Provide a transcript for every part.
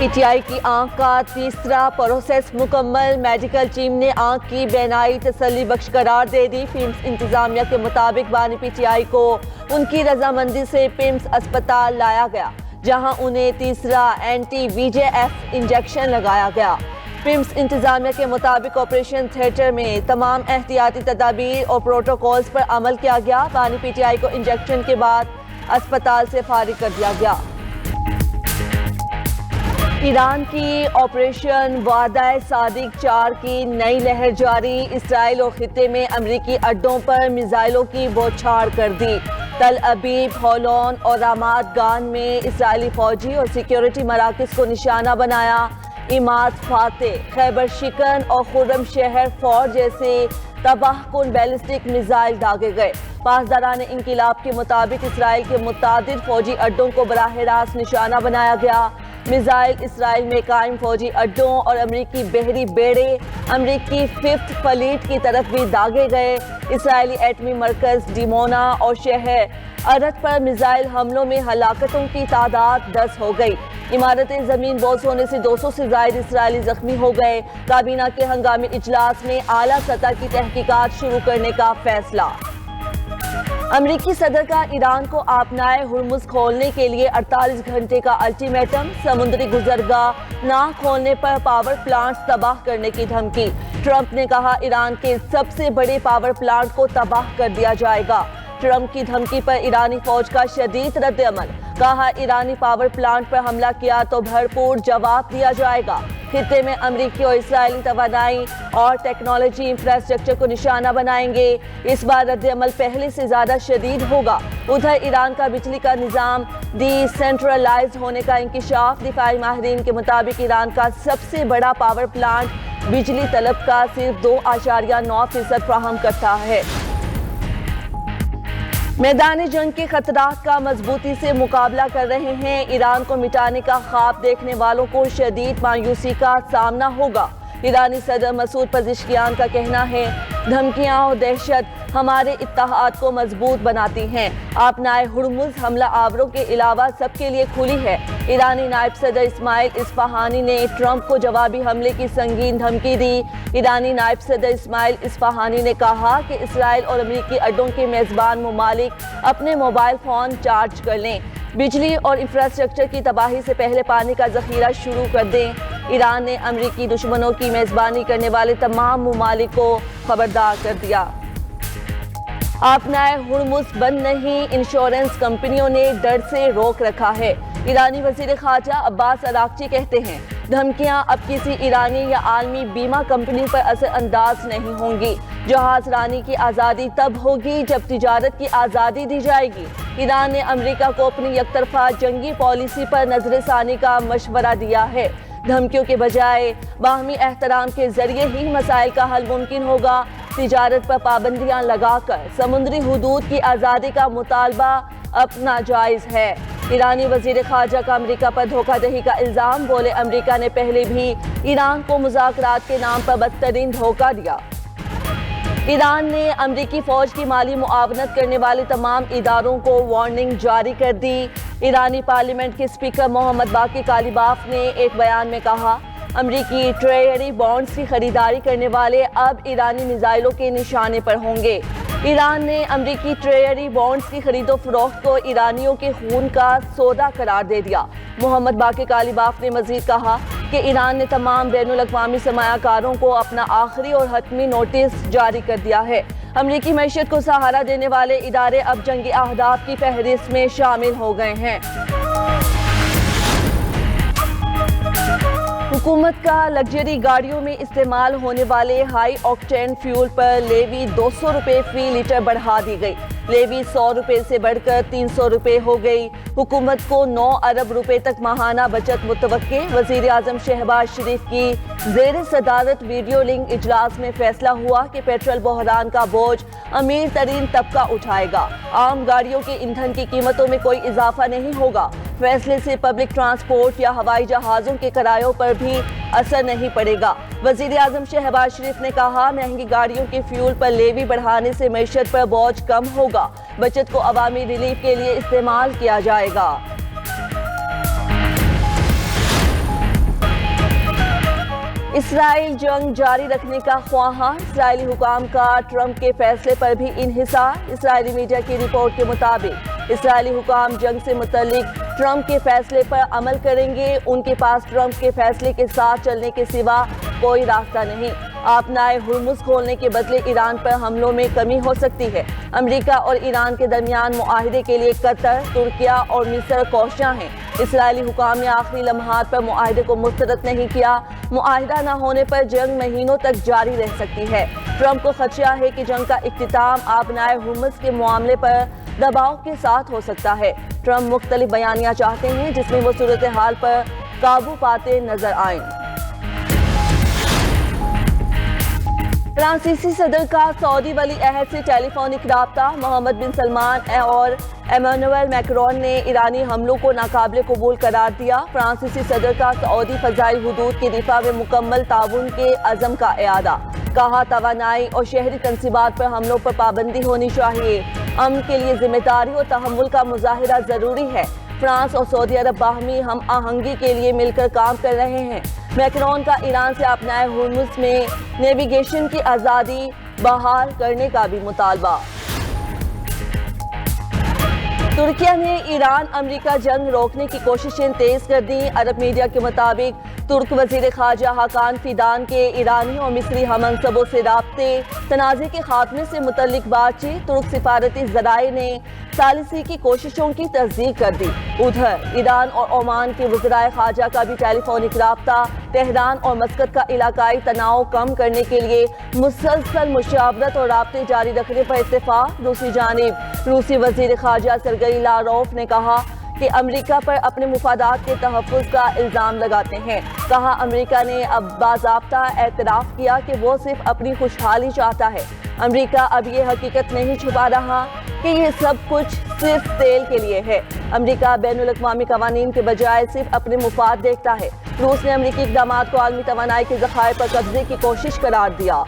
P T I کی آنکھ کا تیسرا پروسیس مکمل، میڈیکل ٹیم نے آنکھ کی بینائی تسلی بخش قرار دے دی۔ پیمز انتظامیہ کے مطابق بانی پی ٹی آئی کو ان کی رضامندی سے پیمز اسپتال لایا گیا، جہاں انہیں تیسرا اینٹی وی جے ایف انجیکشن لگایا گیا۔ پیمز انتظامیہ کے مطابق آپریشن تھیٹر میں تمام احتیاطی تدابیر اور پروٹوکولز پر عمل کیا گیا۔ بانی پی ٹی آئی کو انجیکشن کے بعد اسپتال سے فارغ کر دیا گیا۔ ایران کی آپریشن وعدہ صادق 4 کی نئی لہر جاری، اسرائیل اور خطے میں امریکی اڈوں پر میزائلوں کی بوچھاڑ کر دی۔ تل ابیب، ہولون اور رامات گان میں اسرائیلی فوجی اور سیکیورٹی مراکز کو نشانہ بنایا۔ عماد فاتح، خیبر شکن اور خرم شہر فور جیسے تباہ کن بیلسٹک میزائل داغے گئے۔ پاسداران انقلاب کے مطابق اسرائیل کے متعدد فوجی اڈوں کو براہ راست نشانہ بنایا گیا۔ میزائل اسرائیل میں قائم فوجی اڈوں اور امریکی بحری بیڑے، امریکی 5th فلیٹ کی طرف بھی داغے گئے۔ اسرائیلی ایٹمی مرکز ڈیمونا اور شہر ارد پر میزائل حملوں میں ہلاکتوں کی تعداد 10 ہو گئی۔ عمارتیں زمین بوس ہونے سے 200 سے زائد اسرائیلی زخمی ہو گئے۔ کابینہ کے ہنگامی اجلاس میں اعلیٰ سطح کی تحقیقات شروع کرنے کا فیصلہ۔ امریکی صدر کا ایران کو آبنائے ہرمز کھولنے کے لیے 48 گھنٹے کا الٹیمیٹم، سمندری گزرگاہ نہ کھولنے پر پاور پلانٹس تباہ کرنے کی دھمکی۔ ٹرمپ نے کہا ایران کے سب سے بڑے پاور پلانٹ کو تباہ کر دیا جائے گا۔ ٹرمپ کی دھمکی پر ایرانی فوج کا شدید رد عمل، کہا ایرانی پاور پلانٹ پر حملہ کیا تو بھرپور جواب دیا جائے گا۔ خطے میں امریکی اور اسرائیلی توانائی اور ٹیکنالوجی انفراسٹرکچر کو نشانہ بنائیں گے۔ اس بار رد عمل پہلے سے زیادہ شدید ہوگا۔ ادھر ایران کا بجلی کا نظام ڈی سینٹرلائزڈ ہونے کا انکشاف، دفاعی ماہرین کے مطابق ایران کا سب سے بڑا پاور پلانٹ بجلی طلب کا صرف 2.9% فراہم کرتا ہے۔ میدان جنگ کے خطرات کا مضبوطی سے مقابلہ کر رہے ہیں۔ ایران کو مٹانے کا خواب دیکھنے والوں کو شدید مایوسی کا سامنا ہوگا۔ ایرانی صدر مسعود پزشکیان کا کہنا ہے دھمکیاں اور دہشت ہمارے اتحاد کو مضبوط بناتی ہیں۔ آبنائے ہرمز حملہ آوروں کے علاوہ سب کے لیے کھلی ہے۔ ایرانی نائب صدر اسماعیل اصفہانی نے ٹرمپ کو جوابی حملے کی سنگین دھمکی دی۔ ایرانی نائب صدر اسماعیل اصفہانی نے کہا کہ اسرائیل اور امریکی اڈوں کے میزبان ممالک اپنے موبائل فون چارج کر لیں، بجلی اور انفراسٹرکچر کی تباہی سے پہلے پانی کا ذخیرہ شروع کر دیں۔ ایران نے امریکی دشمنوں کی میزبانی کرنے والے تمام ممالک کو خبردار کر دیا۔ آبنائے ہرمز بند نہیں، انشورنس کمپنیوں نے ڈر سے روک رکھا ہے۔ ایرانی وزیر خارجہ عباس اراغچی کہتے ہیں دھمکیاں اب کسی ایرانی یا عالمی بیمہ کمپنی پر اثر انداز نہیں ہوں گی۔ جہاز رانی کی آزادی تب ہوگی جب تجارت کی آزادی دی جائے گی۔ ایران نے امریکہ کو اپنی یک طرفہ جنگی پالیسی پر نظر ثانی کا مشورہ دیا ہے۔ دھمکیوں کے بجائے باہمی احترام کے ذریعے ہی مسائل کا حل ممکن ہوگا۔ تجارت پر پابندیاں لگا کر سمندری حدود کی آزادی کا مطالبہ اپنا جائز ہے۔ ایرانی وزیر خارجہ کا امریکہ پر دھوکہ دہی کا الزام، بولے امریکہ نے پہلے بھی ایران کو مذاکرات کے نام پر بدترین دھوکہ دیا۔ ایران نے امریکی فوج کی مالی معاونت کرنے والے تمام اداروں کو وارننگ جاری کر دی۔ ایرانی پارلیمنٹ کے اسپیکر محمد باقر کالیباف نے ایک بیان میں کہا امریکی ٹریجری بانڈز کی خریداری کرنے والے اب ایرانی میزائلوں کے نشانے پر ہوں گے۔ ایران نے امریکی ٹریجری بانڈز کی خرید و فروخت کو ایرانیوں کے خون کا سودا قرار دے دیا۔ محمد باقر کالیباف نے مزید کہا کہ ایران نے تمام بین الاقوامی سرمایہ کاروں کو اپنا آخری اور حتمی نوٹس جاری کر دیا ہے۔ امریکی معیشت کو سہارا دینے والے ادارے اب جنگی اہداف کی فہرست میں شامل ہو گئے ہیں۔ حکومت کا لگژری گاڑیوں میں استعمال ہونے والے ہائی آکٹین فیول پر لیوی 200 روپے فی لیٹر بڑھا دی گئی۔ لیوی 100 روپے سے بڑھ کر 300 روپے ہو گئی۔ حکومت کو 9 ارب روپے تک ماہانہ بچت متوقع۔ وزیر اعظم شہباز شریف کی زیر صدارت ویڈیو لنک اجلاس میں فیصلہ ہوا کہ پیٹرول بحران کا بوجھ امیر ترین طبقہ اٹھائے گا۔ عام گاڑیوں کے ایندھن کی قیمتوں میں کوئی اضافہ نہیں ہوگا۔ فیصلے سے پبلک ٹرانسپورٹ یا ہوائی جہازوں کے کرایوں پر بھی اثر نہیں پڑے گا۔ وزیر اعظم شہباز شریف نے کہا مہنگی گاڑیوں کے فیول پر لیوی بڑھانے سے معیشت پر بوجھ کم ہوگا۔ بچت کو عوامی ریلیف کے لیے استعمال کیا جائے گا۔ اسرائیل جنگ جاری رکھنے کا خواہاں، اسرائیلی حکام کا ٹرمپ کے فیصلے پر بھی انحصار۔ اسرائیلی میڈیا کی رپورٹ کے مطابق اسرائیلی حکام جنگ سے متعلق ٹرمپ کے فیصلے پر عمل کریں گے۔ ان کے پاس ٹرمپ کے فیصلے کے ساتھ چلنے کے سوا کوئی راستہ نہیں۔ آبنائے ہرمز کھولنے کے بدلے ایران پر حملوں میں کمی ہو سکتی ہے۔ امریکہ اور ایران کے درمیان معاہدے کے لیے قطر، ترکیہ اور مصر کوشاں ہیں۔ اسرائیلی حکام نے آخری لمحات پر معاہدے کو مسترد نہیں کیا۔ معاہدہ نہ ہونے پر جنگ مہینوں تک جاری رہ سکتی ہے۔ ٹرمپ کو خدشہ ہے کہ جنگ کا اختتام آبنائے ہرمز کے معاملے پر دباؤ کے ساتھ ہو سکتا ہے۔ ٹرمپ مختلف بیانیہ چاہتے ہیں جس میں وہ صورتحال پر قابو پاتے نظر آئیں۔ فرانسیسی صدر کا سعودی ولی عہد سے ٹیلی فونک رابطہ۔ محمد بن سلمان اور ایمانوئل میکرون نے ایرانی حملوں کو ناقابل قبول قرار دیا۔ فرانسیسی صدر کا سعودی فضائی حدود کے دفاع میں مکمل تعاون کے عزم کا اعادہ۔ کہا توانائی اور شہری تنصیبات پر حملوں پر پابندی ہونی چاہیے۔ امن کے لیے ذمہ داری اور تحمل کا مظاہرہ ضروری ہے۔ فرانس اور سعودی عرب باہمی ہم آہنگی کے لیے مل کر کام کر رہے ہیں۔ میکرون کا ایران سے آبنائے ہرمز میں نیویگیشن کی آزادی بحال کرنے کا بھی مطالبہ۔ ترکیہ نے ایران امریکہ جنگ روکنے کی کوششیں تیز کر دیں۔ عرب میڈیا کے مطابق ترک وزیر خارجہ حاکان فیدان کے ایرانی اور مصری ہم منصبوں سے رابطے، تنازع کے خاتمے سے متعلق بات چیت۔ ترک سفارتی ذرائع نے ثالثی کی کوششوں کی تصدیق کر دی۔ ادھر ایران اور عمان کے وزرائے خارجہ کا بھی ٹیلی فونک رابطہ۔ تہران اور مسقط کا علاقائی تناؤ کم کرنے کے لیے مسلسل مشاورت اور رابطے جاری رکھنے پر اتفاق۔ دوسری جانب روسی وزیر خارجہ سرگئی لاروف نے کہا کہ امریکہ پر اپنے مفادات کے تحفظ کا الزام لگاتے ہیں۔ کہا امریکہ نے اب باضابطہ اعتراف کیا کہ وہ صرف اپنی خوشحالی چاہتا ہے۔ امریکہ اب یہ حقیقت نہیں چھپا رہا کہ یہ سب کچھ صرف تیل کے لیے ہے۔ امریکہ بین الاقوامی قوانین کے بجائے صرف اپنے مفاد دیکھتا ہے۔ روس نے امریکی اقدامات کو عالمی توانائی کے ذخائر پر قبضے کی کوشش قرار دیا۔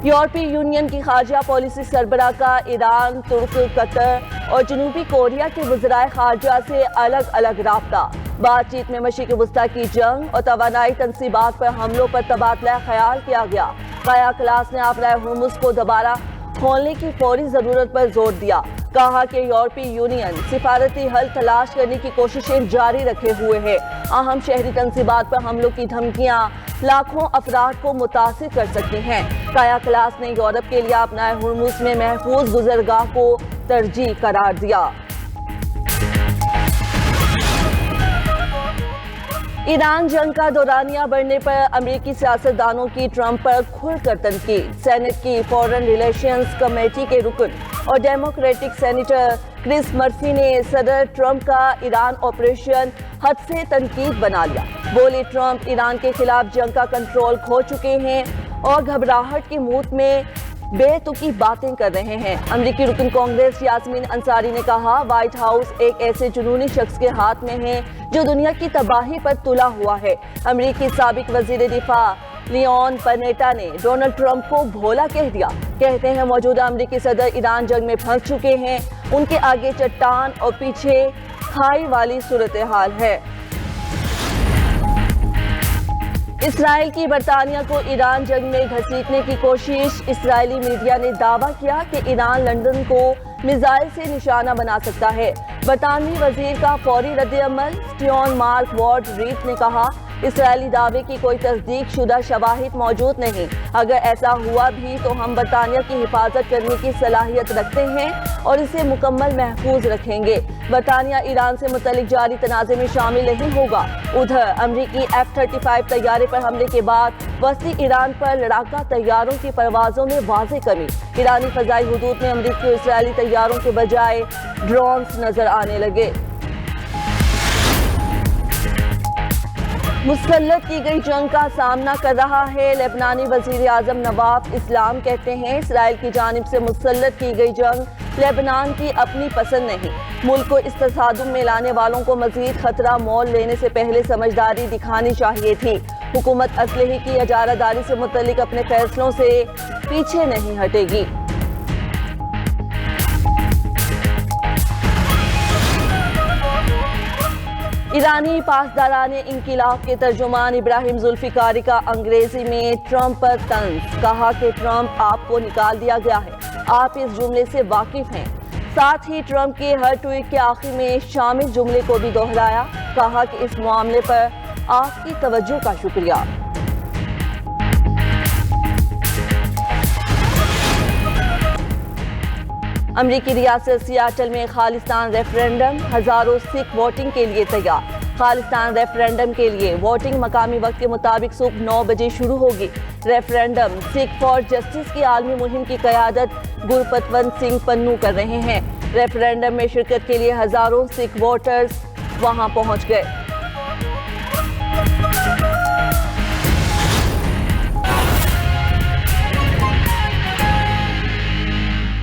یورپی یونین کی خارجہ پالیسی سربراہ کا ایران، ترک، قطر اور جنوبی کوریا کے وزرائے خارجہ سے الگ الگ رابطہ۔ بات چیت میں مشرق وسطیٰ کی جنگ اور توانائی تنصیبات پر حملوں پر تبادلہ خیال کیا گیا۔ قایا کلاس نے آبنائے ہرمز کو دوبارہ کھولنے کی فوری ضرورت پر زور دیا۔ کہا کہ یورپی یونین سفارتی حل تلاش کرنے کی کوششیں جاری رکھے ہوئے ہے۔ اہم شہری تنصیبات پر حملوں کی دھمکیاں لاکھوں افراد کو متاثر کر سکتی ہیں۔ قایا کلاس نے یورپ کے لیے آبنائے ہرمز میں محفوظ گزرگاہ کو ترجیح قرار دیا۔ ایران جنگ کا دورانیہ بڑھنے پر امریکی سیاستدانوں کی ٹرمپ پر کھل کر تنقید۔ سینٹ کی فورن ریلیشنز کمیٹی کے رکن اور ڈیموکریٹک سینیٹر کرس مرفی نے صدر ٹرمپ کا ایران آپریشن حد سے تنقید بنا لیا۔ بولے ٹرمپ ایران کے خلاف جنگ کا کنٹرول کھو چکے ہیں اور گھبراہٹ کی موت میں بے تکی باتیں کر رہے ہیں۔ امریکی رکن کانگریس یاسمین انصاری نے کہا وائٹ ہاؤس ایک ایسے جنونی شخص کے ہاتھ میں ہے جو دنیا کی تباہی پر تلا ہوا ہے۔ امریکی سابق وزیر دفاع لیون پنیٹا نے ڈونلڈ ٹرمپ کو بھولا کہہ دیا۔ کہتے ہیں موجودہ امریکی صدر ایران جنگ میں پھنس چکے ہیں، ان کے آگے چٹان اور پیچھے کھائی والی صورتحال ہے۔ اسرائیل کی برطانیہ کو ایران جنگ میں گھسیٹنے کی کوشش۔ اسرائیلی میڈیا نے دعویٰ کیا کہ ایران لندن کو میزائل سے نشانہ بنا سکتا ہے۔ برطانوی وزیر کا فوری رد عمل۔ سٹیون مارک وارڈ ریف نے کہا اسرائیلی دعوے کی کوئی تصدیق شدہ شواہد موجود نہیں۔ اگر ایسا ہوا بھی تو ہم برطانیہ کی حفاظت کرنے کی صلاحیت رکھتے ہیں اور اسے مکمل محفوظ رکھیں گے۔ برطانیہ ایران سے متعلق جاری تنازع میں شامل نہیں ہوگا۔ ادھر امریکی F-35 طیارے پر حملے کے بعد وسطی ایران پر لڑاکا طیاروں کی پروازوں میں واضح کمی۔ ایرانی فضائی حدود میں امریکی اور اسرائیلی طیاروں کے بجائے ڈرونز نظر آنے لگے۔ مسلط کی گئی جنگ کا سامنا کر رہا ہے۔ لبنانی وزیر اعظم نواف اسلام کہتے ہیں اسرائیل کی جانب سے مسلط کی گئی جنگ لبنان کی اپنی پسند نہیں۔ ملک کو اس تصادم میں لانے والوں کو مزید خطرہ مول لینے سے پہلے سمجھداری دکھانی چاہیے تھی۔ حکومت اسلحے کی اجارہ داری سے متعلق اپنے فیصلوں سے پیچھے نہیں ہٹے گی۔ ایرانی پاسداران انقلاب کے ترجمان ابراہیم ذوالفقاری کا انگریزی میں ٹرمپ پر طنز، کہا کہ ٹرمپ آپ کو نکال دیا گیا ہے، آپ اس جملے سے واقف ہیں۔ ساتھ ہی ٹرمپ کے ہر ٹویٹ کے آخر میں شامل جملے کو بھی دہرایا، کہا کہ اس معاملے پر آپ کی توجہ کا شکریہ۔ امریکی ریاست سیاٹل میں خالصتان ریفرنڈم، ہزاروں سکھ ووٹنگ کے لیے تیار۔ خالصتان ریفرنڈم کے لیے ووٹنگ مقامی وقت کے مطابق صبح 9 بجے شروع ہوگی۔ ریفرنڈم سکھ فار جسٹس کی عالمی مہم کی قیادت گرپتونت سنگھ پنو کر رہے ہیں۔ ریفرنڈم میں شرکت کے لیے ہزاروں سکھ ووٹرز وہاں پہنچ گئے۔